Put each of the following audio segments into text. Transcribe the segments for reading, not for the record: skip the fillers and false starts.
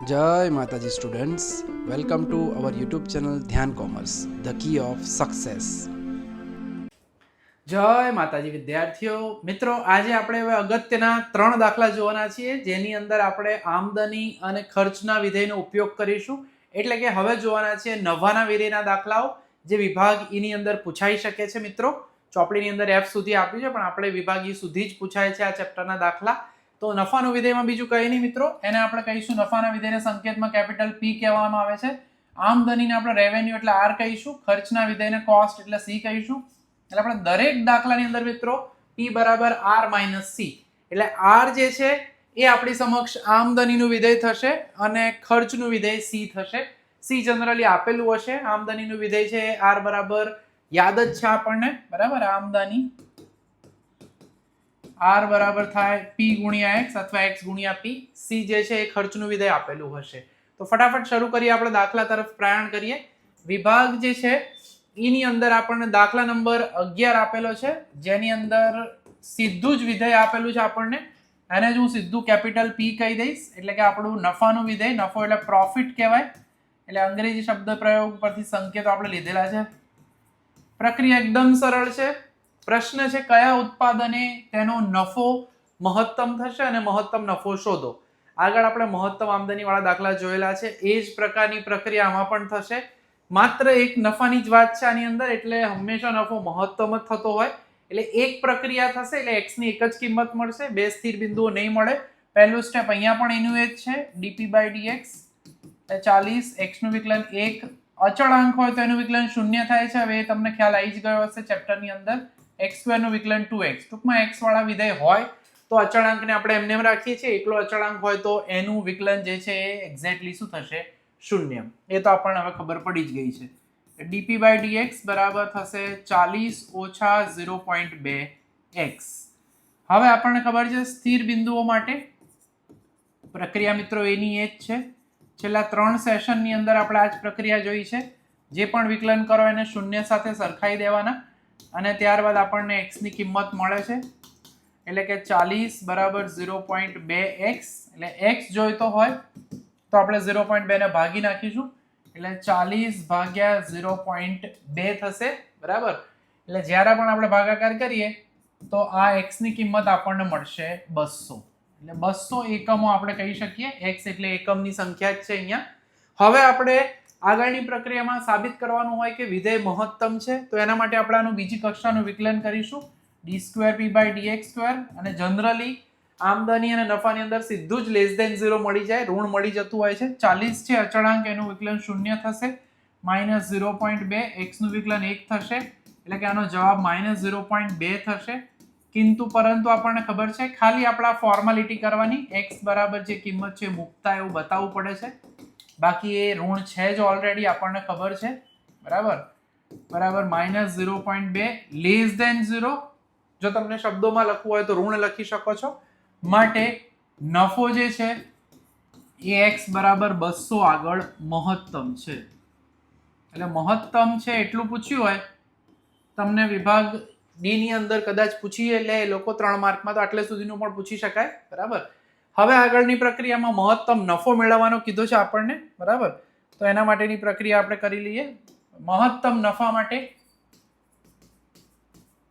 જય Mataji students, welcome to our YouTube channel Dhyan commerce, the key of success. જય માતાજી વિદ્યાર્થીઓ મિત્રો, આજે આપણે હવે અગત્યના 3 દાખલા જોવાના છીએ, જેની અંદર આપણે આમદની અને ખર્ચના વિધેયનો ઉપયોગ કરીશું. એટલે કે હવે જોવાના છે નવાના વિધેયના દાખલાઓ, જે વિભાગ ઈ ની અંદર પૂછાઈ શકે છે. મિત્રો, ચોપડીની અંદર F સુધી આપ્યું છે, પણ આપણે વિભાગ ઈ સુધી જ પૂછાય છે આ ચેપ્ટરના દાખલા. તો નફાનું વિધેયમાં બીજું કંઈ નહીં મિત્રો, એને આપણે કહીશું નફાના વિધેયને સંકેતમાં કેપિટલ P કહેવામાં આવે છે. આમદનીને આપણે રેવન્યુ એટલે R કહીશું, ખર્ચના વિધેયને કોસ્ટ એટલે C કહીશું. એટલે આપણે દરેક દાખલાની અંદર મિત્રો P બરાબર R માઇનસ C, એટલે R જે છે એ આપણી સમક્ષ આમદનીનું વિધેય થશે અને ખર્ચનું વિધેય C થશે. C જનરલી આપેલું હશે. આમદનીનું વિધેય છે R બરાબર યાદ જ છે આપણને, બરાબર. આમદની R બરાબર થાય P ગુણ્યા X અથવા X ગુણ્યા P. C જે છે એ ખર્ચનું વિધેય આપેલું હશે. તો ફટાફટ શરૂ કરીએ, આપણે દાખલા તરફ પ્રયાણ કરીએ. વિભાગ જે છે એની અંદર આપણને દાખલા નંબર 11 આપેલો છે, જેની અંદર સીધું જ વિધેય આપેલું છે આપણને. આને જ હું સીધું કેપિટલ P કહી દઈશ, એટલે કે આપણું નફાનું વિધેય. નફો એટલે પ્રોફિટ કહેવાય, એટલે અંગ્રેજી શબ્દ પ્રયોગ પરથી સંકેતો આપણે લીધેલા છે. પ્રક્રિયા એકદમ સરળ છે. પ્રશ્ન છે કયા ઉત્પાદને તેનો નફો મહત્તમ થશે અને મહત્તમ નફો શોધો. આગળ આપણે મહત્તમ આમદની વાળા દાખલા જોયેલા છે, એ જ પ્રકારની પ્રક્રિયા આમાં પણ થશે. માત્ર એક નફાની જ વાત છે આની અંદર, એટલે હંમેશા નફો મહત્તમ જ થતો હોય. એટલે એક પ્રક્રિયા થશે, એટલે x ની એક જ કિંમત મળશે, બે સ્થિર બિંદુઓ નહીં મળે. પહેલું સ્ટેપ અહીંયા પણ એનું એ જ છે, dp/dx 40, x નું વિકલન 1, અચળાંક હોય તો એનું વિકલન 0 થાય છે. હવે એ તમને ખ્યાલ આવી જ ગયો હશે ચેપ્ટરની અંદર. x² નું વિકલન 2x. ટૂંકમાં x વાળા વિધેય હોય તો અચળાંકને આપણે એમને એમ રાખીએ છીએ, એકલો અચળાંક હોય તો એનું વિકલન જે છે એ એક્ઝેક્ટલી શું થશે? 0. એ તો આપણને હવે ખબર પડી જ ગઈ છે. dp/dx બરાબર થશે 40 ઓછા 0.2x. હવે આપણને ખબર છે સ્થિર બિંદુઓ માટે પ્રક્રિયા મિત્રો એની એ જ છે. છેલ્લા 3 સેશનની અંદર આપણે આ જ પ્રક્રિયા જોઈ છે. જે પણ વિકલન કરો એને 0 સાથે સરખાઈ દેવાના, અને ત્યારબાદ આપણને x ની કિંમત મળે છે, એટલે કે 40 બરાબર 0.2x. એટલે x જોઈતો હોય તો આપણે 0.2 ને ભાગી નાખીશું, એટલે 40 ભાગ્યા 0.2 થશે, બરાબર. એટલે જ્યારે પણ આપણે ભાગાકાર કરીએ તો આ x ની કિંમત આપણને મળશે 200. એટલે 200 એકમો આપણે કહી શકીએ. x એટલે એકમની સંખ્યા જ છે અહીંયા. હવે આપણે આગળની પ્રક્રિયામાં સાબિત કરવાનું હોય કે વિધેય મહત્તમ છે, તો એના માટે આપણે આનું બીજી કક્ષાનું વિકલન કરીશું, d²p/dx². અને જનરલી આમદની અને નફાની અંદર સીધું જ લેસ ધેન 0 મળી જાય, ઋણ મળી જતું હોય છે. 40 છે અચળાંક, એનું વિકલન 0 થશે, માઇનસ 0.2, x નું વિકલન 1 થશે, એટલે કે આનો જવાબ માઇનસ 0.2 થશે. કિંતુ પરંતુ આપણને ખબર છે ખાલી આપણા ફોર્માલિટી કરવાની, x બરાબર જે કિંમત છે મુકતા એવું બતાવવું પડે છે. બાકી એ ઋણ છે જ ઓલરેડી, આપણને ખબર છે, બરાબર. બરાબર માઇનસ 0.2 લેસ ધેન 0. જો તમને શબ્દોમાં લખવું હોય તો ઋણ લખી શકો છો. માટે નફો જે છે એ x બરાબર 200 આગળ મહત્તમ છે. એટલે મહત્તમ છે એટલું પૂછ્યું હોય તમને વિભાગ ડી ની અંદર કદાચ પૂછીએ, એટલે એ લોકો 3 માર્કમાં તો આટલે સુધીનું પણ પૂછી શકાય, બરાબર. હવે આગળની પ્રક્રિયામાં મહત્તમ નફો મેળવવાનો કીધો છે આપણને, બરાબર. તો એના માટેની પ્રક્રિયા આપણે કરી લઈએ. મહત્તમ નફા માટે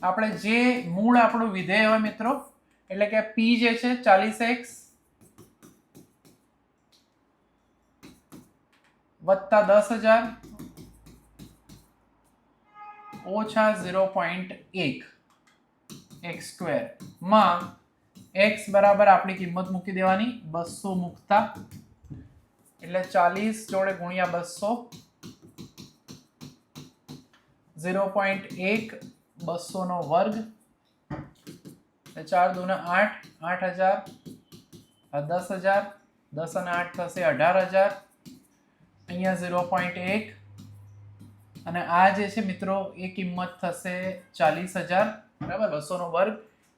આપણે જે મૂળ આપણું વિધેય હોય મિત્રો, એટલે કે P જે છે 40x વત્તા 10,000 ઓછા 0.1 x² માં x બરાબર આપણી કિંમત મૂકી દેવાની, 200 મૂકતા, એટલે 40 જોડે ગુણ્યા 200, 0.1, 200 નો વર્ગ, 4 દુ 8, 8,000, 10,000, 10 અને 8 થશે 18,000, અહીંયા 0.1, અને આ જે છે મિત્રો એ કિંમત થશે 40,000, બરાબર. 200 નો વર્ગ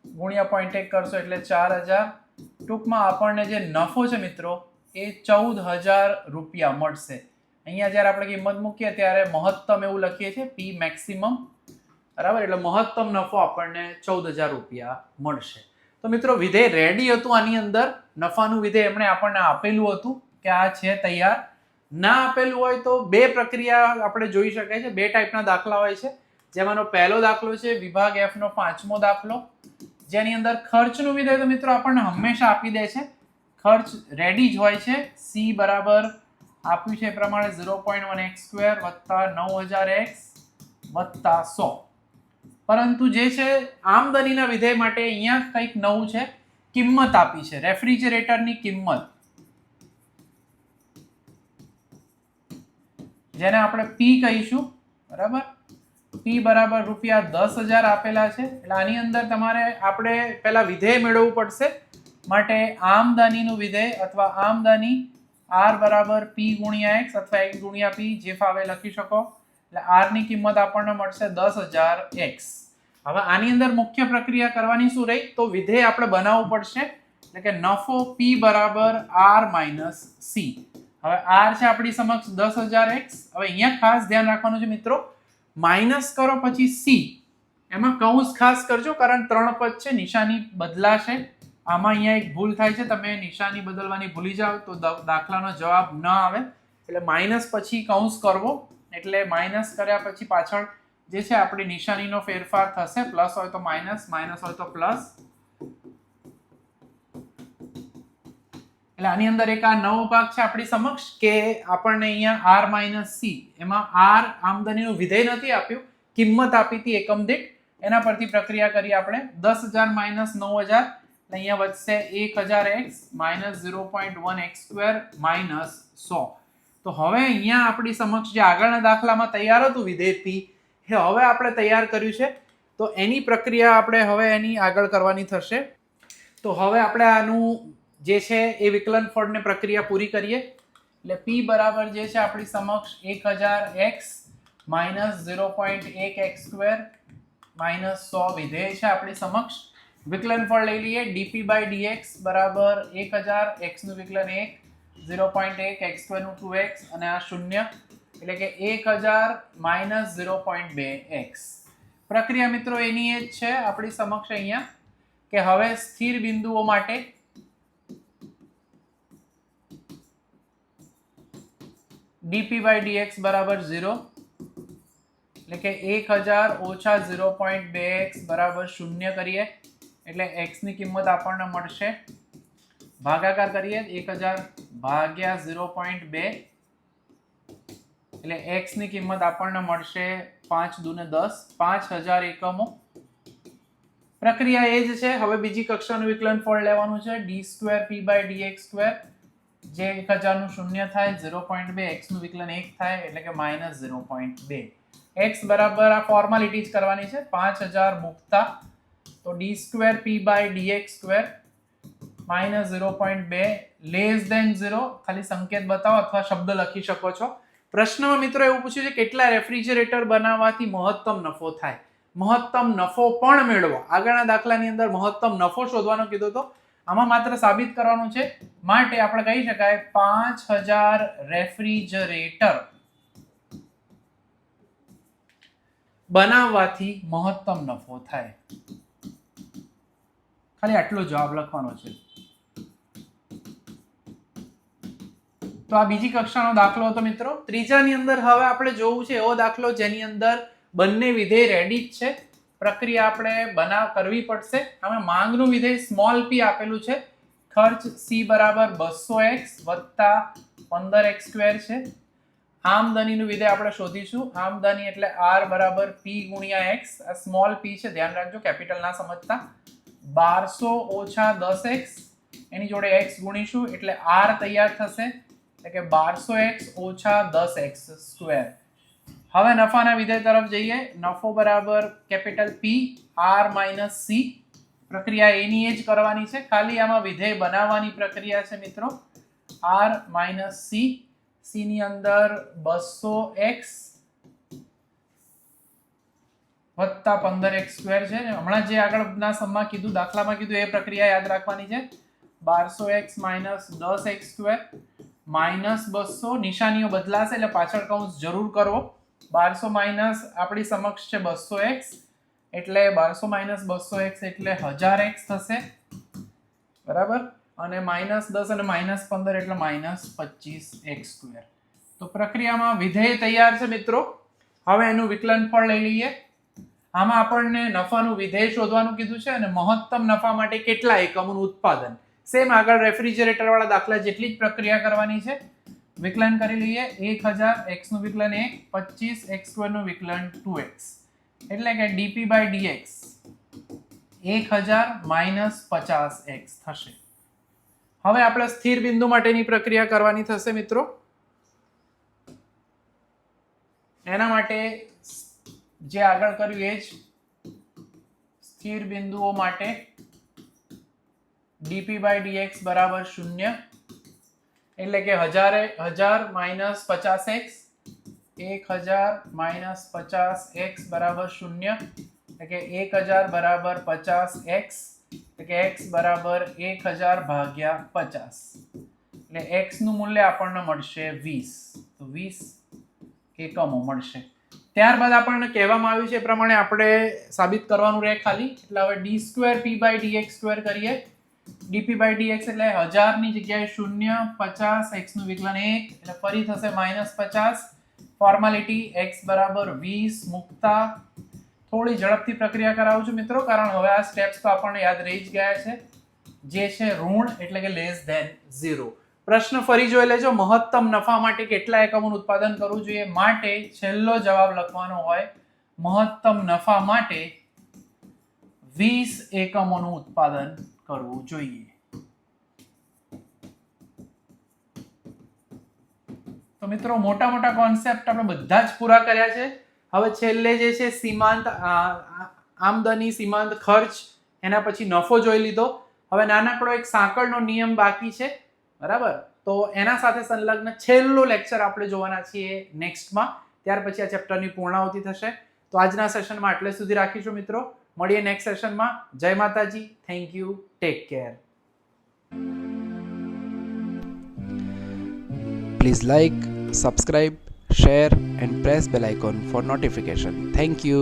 ગુણ્યા 0.1 કરશો એટલે 4,000. ટૂંકમાં આપણને જે નફો છે મિત્રો એ 14,000 રૂપિયા મળશે. અહીંયા જ્યારે આપણે કિંમત મૂકીએ ત્યારે મહત્તમ એવું લખીએ છીએ, P મેક્સિમમ, બરાબર. એટલે મહત્તમ નફો આપણને 14,000 રૂપિયા મળશે. તો મિત્રો વિધેય રેડી હતું આની અંદર, નફાનું વિધેય એમણે આપણને આપેલું હતું. કે આ છે તૈયાર. ના આપેલું હોય તો બે પ્રક્રિયા આપણે જોઈ શકાય છે. બે ટાઈપના દાખલા હોય છે, જેમાંનો પહેલો દાખલો છે વિભાગ F નો 5મો દાખલો, જેની અંદર ખર્ચનું વિધેય તો મિત્રો આપણને હંમેશા આપી દે છે. ખર્ચ રેડી જ હોય છે. C બરાબર આપ્યું છે એ પ્રમાણે 0.1x² વત્તા 9000x વત્તા 100. પરંતુ જે છે આમદનીના વિધેય માટે અહીંયા કંઈક નવું છે. કિંમત આપી છે રેફ્રિજરેટરની કિંમત, જેને આપણે P કહીશું. બરાબર, P બરાબર ₹10,000 આપેલા છે. એટલે આની અંદર તમારે આપણે પહેલા વિધેય મેળવવું પડશે. માટે આમદનીનું વિધેય અથવા આમદની R બરાબર P ગુણ્યા X અથવા X ગુણ્યા P, જે ફાવે લખી શકો. એટલે R ની કિંમત આપણને મળશે 10,000x. હવે આની અંદર મુખ્ય પ્રક્રિયા કરવાની શું રહી, તો વિધેય આપણે બનાવવું પડશે. એટલે કે નફો P બરાબર R માઇનસ C. હવે R છે આપણી સમક્ષ 10,000x. હવે અહીંયા ખાસ ધ્યાન રાખવાનું છે મિત્રો, માઇનસ કરો પછી C, એમાં કૌંસ ખાસ કરજો, કારણ 3 પદ છે, નિશાની બદલાશે. આમાં અહીંયા એક ભૂલ થાય છે, તમે નિશાની બદલવાની ભૂલી જાઓ તો દાખલાનો જવાબ ન આવે. એટલે માઇનસ પછી કૌંસ કરવો, એટલે માઇનસ કર્યા પછી પાછળ જે છે આપણી નિશાનીનો ફેરફાર થશે. પ્લસ હોય તો માઇનસ, માઇનસ હોય તો પ્લસ. એટલે આની અંદર એક આ નવો ભાગ છે આપણી સમક્ષ કે આપણને અહીંયા R માઇનસ C, એમાં R આમદનીનું વિધેય નથી આપ્યું, કિંમત આપી હતી એકમ દીઠ. એના પરથી પ્રક્રિયા કરી આપણે. 10,000 માઇનસ 9,000, અહીંયા વધશે 1,000x માઇનસ 0.1x² માઇનસ 100. તો હવે અહીંયા આપણી સમક્ષ જે આગળના દાખલામાં તૈયાર હતું વિધેય P, એ હવે આપણે તૈયાર કર્યું છે. તો એની પ્રક્રિયા આપણે હવે એની આગળ કરવાની થશે. તો હવે આપણે આનું જે છે એ વિકલન ફળને પ્રક્રિયા પૂરી કરીએ. એટલે P બરાબર જે છે આપણી સમક્ષ 1000x માઇનસ 0.1x² માઇનસ 100 વિધેય છે આપણી સમક્ષ. વિકલન ફળ લઈ લઈએ. dp/dx બરાબર 1000, x નું વિકલન 1, 0.1, x² નું 2x અને આ 0, એટલે કે 1000 માઇનસ 0.2x. પ્રક્રિયા મિત્રો એની એ જ છે આપણી સમક્ષ અહીંયા, કે હવે સ્થિર બિંદુઓ માટે dp/dx બરાબર 0, એટલે કે 1000 ઓછા 0.2x બરાબર 0 કરીએ. એટલે x ની કિંમત આપણને મળશે, ભાગાકાર કરીએ 1000 ભાગ્યા 0.2, એટલે x ની કિંમત આપણને મળશે 5 દુને 10, 5000 એકમો. પ્રક્રિયા એ જ છે. હવે બીજી કક્ષાનું વિકલન ફળ લેવાનું છે. d²p/dx², જે 1000 નું 0 થાય, 0.2, x નું વિકલન 1 થાય, એટલે કે માઇનસ 0.2. x બરાબર આ ફોર્માલિટી જ કરવાની છે, 5000 મૂકતા, તો d²p/dx² માઇનસ 0.2 લેસ ધેન 0, ખાલી સંકેત બતાવો અથવા શબ્દ લખી શકો છો. પ્રશ્નમાં મિત્રો એવું પૂછ્યું છે કેટલા રેફ્રિજરેટર બનાવવાથી મહત્તમ નફો થાય. મહત્તમ નફો પણ મેળવો. આગળના દાખલાની અંદર મહત્તમ નફો શોધવાનો કીધો હતો, આમાં માત્ર સાબિત કરવાનું છે. માટે આપણે કહી શકાય 5000 રેફ્રિજરેટર બનાવવાથી મહત્તમ નફો થાય. ખાલી આટલો જવાબ લખવાનો છે. તો આ બીજી કક્ષાનો દાખલો હતો મિત્રો. ત્રીજાની અંદર હવે આપણે જોવું છે એવો દાખલો જેની અંદર બંને વિધેય રેડી જ છે. પ્રક્રિયા આપણે કરવી પડશે. આમાં માંગનું વિધેય સ્મોલ p આપેલું છે. ખર્ચ C બરાબર 200x વત્તા 15x² છે. આમદનીનું વિધેય આપણે શોધીશું. આમદની એટલે R બરાબર P ગુણ્યા x. આ સ્મોલ p છે, ધ્યાન રાખજો, કેપિટલ ના સમજતા. 1200 ઓછા 10x, એની જોડે x ગુણીશું એટલે R તૈયાર થશે, એટલે કે 1200x ઓછા 10x². હવે નફાના વિધેય તરફ જઈએ. નફો બરાબર capital P R minus C. પ્રક્રિયા એની જ કરવાની છે, ખાલી આમાં વિધેય બનાવવાની પ્રક્રિયા છે મિત્રો. R માઇનસ C, C ની અંદર 200x વત્તા 15x² છે. હમણાં જે આગળના સમમાં કીધું, દાખલામાં કીધું એ પ્રક્રિયા યાદ રાખવાની છે. 1200x માઇનસ 10x² માઇનસ 200, નિશાનીઓ બદલાશે એટલે પાછળ કૌંસ જરૂર કરવો. 1200 માઇનસ આપણી સમક્ષ છે 200x, એટલે 1200 માઇનસ 200x એટલે 1000x થશે. બરાબર, અને -10 અને -15 એટલે -25x². તો પ્રક્રિયામાં વિધેય તૈયાર છે મિત્રો. હવે એનું વિકલનફળ લઈ લઈએ. આમાં આપણને નફાનું વિધેય શોધવાનું કીધું છે અને મહત્તમ નફા માટે કેટલા એકમોનું ઉત્પાદન. સેમ આગળ રેફ્રિજરેટર વાળા દાખલા જેટલી જ પ્રક્રિયા કરવાની છે. વિકલન કરી લઈએ. 1000 x નું વિકલન 1, 25x² નું વિકલન 2x, એટલે કે dp/dx 1000 - 50x થશે. હવે આપણે સ્થિર બિંદુ માટેની પ્રક્રિયા કરવાની થશે મિત્રો. એના માટે જે આગળ કર્યું એ જ સ્થિર બિંદુઓ માટે dp/dx બરાબર 0, એટલે કે 1000 - 50x, 1000 - 50x બરાબર 0, એટલે કે 1000 બરાબર 50x, એટલે કે x બરાબર 1000 ભાગ્યા 50, એટલે x નું મૂલ્ય આપણને મળશે 20. તો 20 એકમો મળશે. ત્યારબાદ આપણને કહેવામાં આવ્યું છે એ પ્રમાણે આપણે સાબિત કરવાનું રહે ખાલી. એટલે હવે d2p/dx² કરીએ. dp/dx એટલે 1000 ની જગ્યાએ 0, 50, x નું વિકલન 1, એટલે ફરી થશે -50. ફોર્માલિટી x બરાબર 20 મૂકતા થોડી ઝડપથી પ્રક્રિયા કરાવું છું મિત્રો, કારણ હવે આ સ્ટેપ્સ તો આપણને યાદ રહી જ ગયા છે. જે છે ઋણ એટલે કે <0. પ્રશ્ન ફરી જોઈ લેજો. મહત્તમ નફા માટે કેટલા એકમોનું ઉત્પાદન કરવું જોઈએ માટે છેલ્લો જવાબ લખવાનો હોય મહત્તમ નફા માટે 20 એકમોનું ઉત્પાદન કરવું જોઈએ. તો મિત્રો મોટા મોટા કોન્સેપ્ટ આપણે બધા જ પૂરા કર્યા છે. હવે છેલ્લે જે છે સીમાંત આમદની, સીમાંત ખર્ચ, એના પછી નફો જોઈ લીધો. હવે નાનકડો એક સાંકળનો નિયમ બાકી છે, બરાબર? તો એના સાથે સંલગ્ન છેલ્લો લેક્ચર આપણે જોવાના છીએ નેક્સ્ટમાં. ત્યાર પછી આ ચેપ્ટરની પૂર્ણાહુતિ થશે. તો આજના સેશનમાં આટલે સુધી રાખીશું મિત્રો. મળીએ નેક્સ્ટ સેશનમાં. જય માતાજી. Thank you. Take care. Please like, subscribe, share and press bell icon for notification. Thank you.